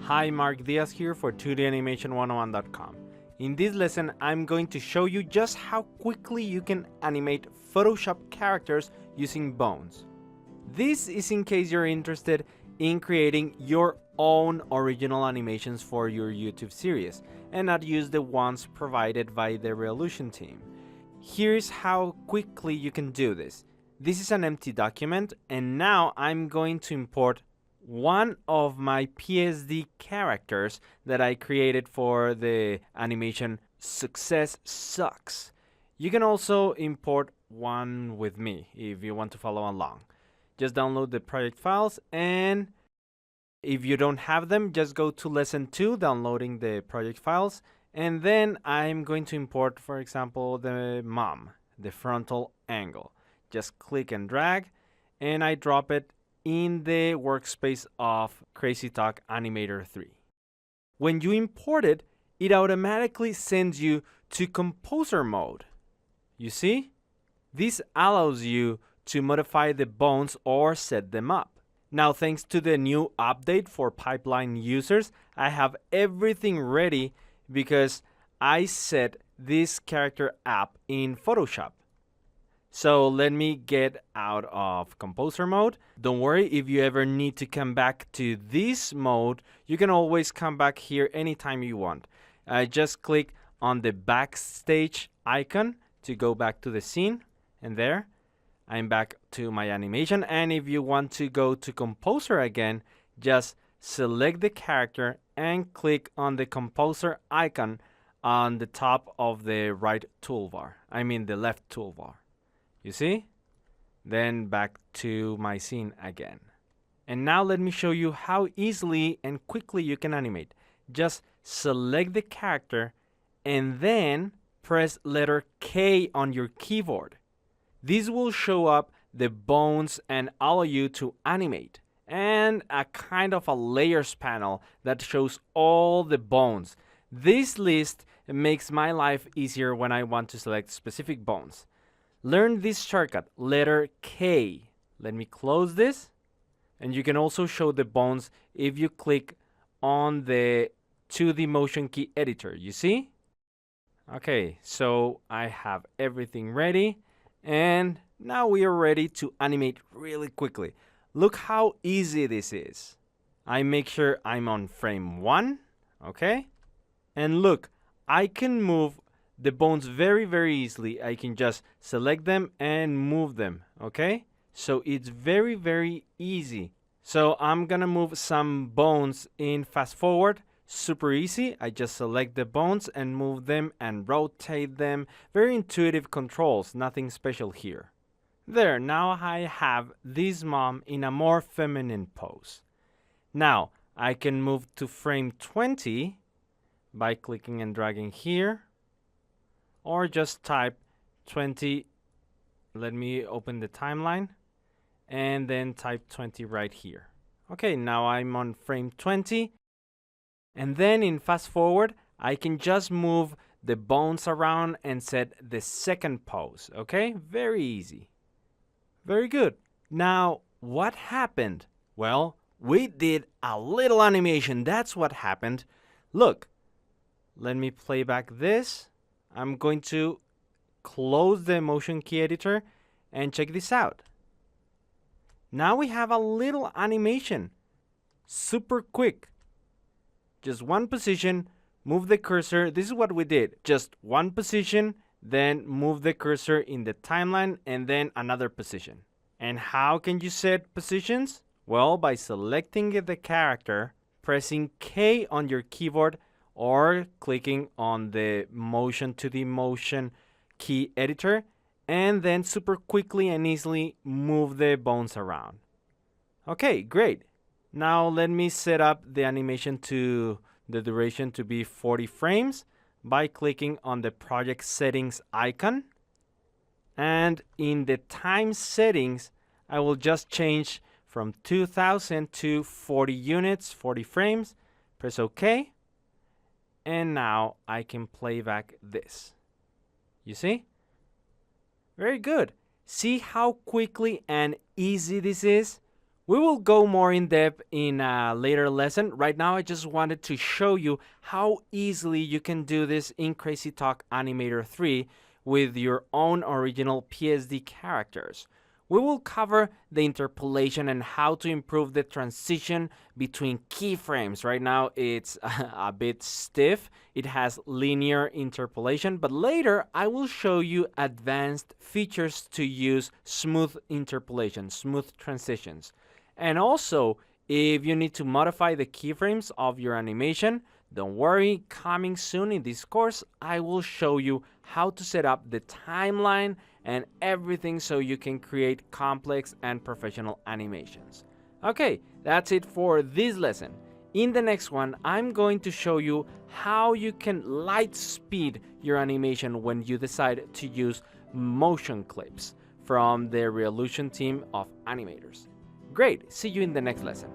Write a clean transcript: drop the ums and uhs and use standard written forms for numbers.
Hi, Mark Diaz here for 2danimation101.com. In this lesson, I'm going to show you just how quickly you can animate Photoshop characters using bones. This is in case you're interested in creating your own original animations for your YouTube series and not use the ones provided by the Revolution team. Here's how quickly you can do this. This is an empty document, and now I'm going to import one of my PSD characters that I created for the animation Success Sucks. You can also import one with me if you want to follow along. Just download the project files, and if you don't have them, just go to lesson 2, downloading the project files, and then I'm going to import, for example, the mom, the frontal angle. Just click and drag, and I drop it in the workspace of CrazyTalk Animator 3. When you import it, it automatically sends you to composer mode. You see? This allows you to modify the bones or set them up. Now, thanks to the new update for pipeline users, I have everything ready because I set this character app in Photoshop. So let me get out of composer mode. Don't worry, if you ever need to come back to this mode, you can always come back here anytime you want. Just click on the backstage icon to go back to the scene, and there I'm back to my animation. And if you want to go to composer again, just select the character and click on the composer icon on the top of the right toolbar. I mean the left toolbar. You see? Then back to my scene again. And now let me show you how easily and quickly you can animate. Just select the character and then press letter K on your keyboard. This will show up the bones and allow you to animate. And a kind of a layers panel that shows all the bones. This list makes my life easier when I want to select specific bones. Learn this shortcut, letter K. Let me close this. And you can also show the bones if you click on the 2D motion key editor. You see? Okay, so I have everything ready. And now we are ready to animate really quickly. Look how easy this is. I make sure I'm on frame 1. Okay? And look, I can move the bones very easily. I can just select them and move them, okay? So it's very easy. So I'm gonna move some bones in fast forward, super easy. I just select the bones and move them and rotate them. Very intuitive controls, nothing special here. There, now I have this mom in a more feminine pose. Now I can move to frame 20 by clicking and dragging here. Or just type 20, let me open the timeline, and then type 20 right here. Okay, now I'm on frame 20, and then in fast forward, I can just move the bones around and set the second pose, okay? Very easy. Very good. Now, what happened? Well, we did a little animation, that's what happened. Look, let me play back this. I'm going to close the motion key editor and check this out. Now we have a little animation. Super quick. Just one position, move the cursor. This is what we did. Just one position, then move the cursor in the timeline, and then another position. And how can you set positions? Well, by selecting the character, pressing K on your keyboard, or clicking on the motion to the motion key editor, and then super quickly and easily move the bones around. Okay, great. Now let me set up the animation to the duration to be 40 frames by clicking on the project settings icon. And in the time settings, I will just change from 2000 to 40 units, 40 frames. Press OK. And now I can play back this. You see? Very good. See how quickly and easy this is? We will go more in depth in a later lesson. Right now, I just wanted to show you how easily you can do this in CrazyTalk Animator 3 with your own original PSD characters. We will cover the interpolation and how to improve the transition between keyframes. Right now, it's a bit stiff. It has linear interpolation, but later I will show you advanced features to use smooth interpolation, smooth transitions. And also, if you need to modify the keyframes of your animation, don't worry, coming soon in this course, I will show you how to set up the timeline and everything so you can create complex and professional animations. Okay, that's it for this lesson. In the next one, I'm going to show you how you can light speed your animation when you decide to use motion clips from the Revolution team of animators. Great, see you in the next lesson.